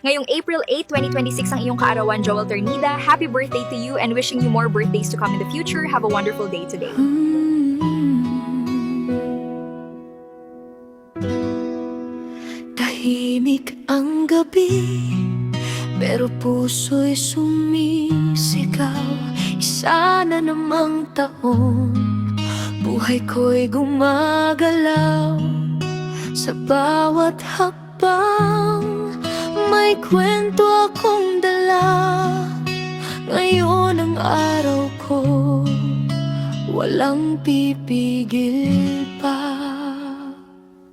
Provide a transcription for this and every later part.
Ngayong April 8, 2026 ang iyong kaarawan, Joel Ternida. Happy birthday to you and wishing you more birthdays to come in the future. Have a wonderful day today. Tahimik ang gabi, pero puso'y sumisigaw. Isa na namang taon, buhay ko'y gumagalaw. Sa bawat hakbang, may kwento akong dala. Ngayon ang araw ko, walang pipigil pa.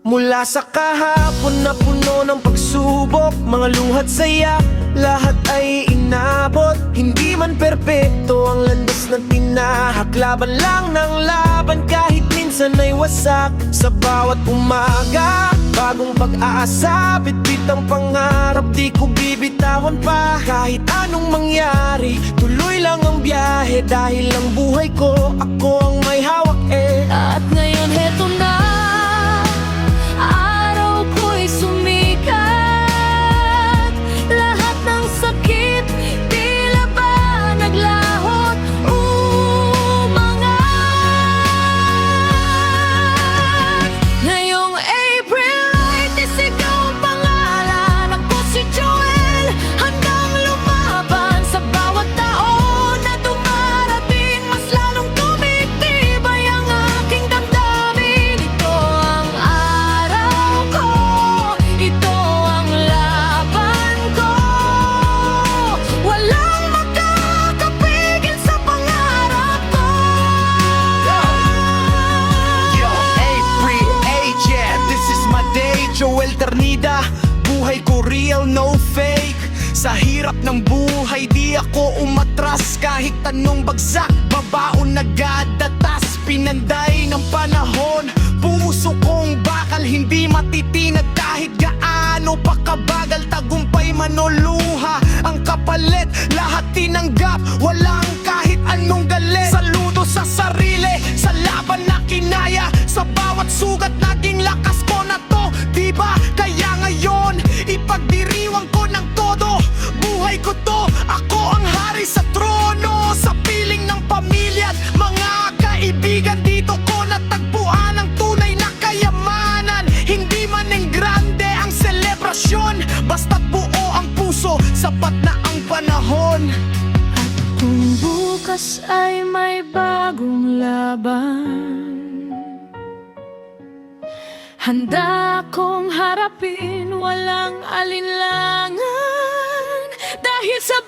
Mula sa kahapon na puno ng pagsubok, mga luhat saya, lahat ay inabot. Hindi man perpekto ang landas na tinahak, laban lang ng laban kahit minsan ay wasak. Sa bawat umaga, bagong pag-asa, bitbit ang pangarap, di ko bibitawan pa. Kahit anong mangyari, tuloy lang ang biyahe. Dahil ang buhay ko, ako ang may hawak At ngayon heto na, araw ko'y sumikat. Lahat ng sakit, tila ba naglahot, umangat. Ngayong April 8, isigaw ang pangalan. Ako si Joel, handang lumaban. Sa bawat taon na dumarating, mas lalong tumitibay ang aking damdamin. Ito ang araw ko, ito ang laban ko. Walang makakapigil sa pangarap ko. Yo, April 8, yeah, this is my day. Joel Ternida, buhay ko real, no fake. Sa hirap ng buhay, di ako umatras. Kahit anong bagsak, babaon nagadatas. Pinanday ng panahon, puso kong bakal, hindi matitinag kahit gaano pa kabagal. Tagumpay manoluha, ang kapalit, lahat tinanggap, walang kahit anong galit. Saludo sa sarili, sa laban na kinaya, sa bawat sugat naging lakas ko na to, diba? Kaya ngayon, ipagdiriwang ko ng todo. Buhay ko to, ako ang hari sa trono. Sa piling ng pamilya at mga kaibigan, dito ko natagpuan ang tunay na kayamanan. Hindi man ang grande ang selebrasyon, basta't buo ang puso, sapat na ang panahon. Kung bukas ay may bagong laban, handa kong harapin, walang alinlangan. Dahil sa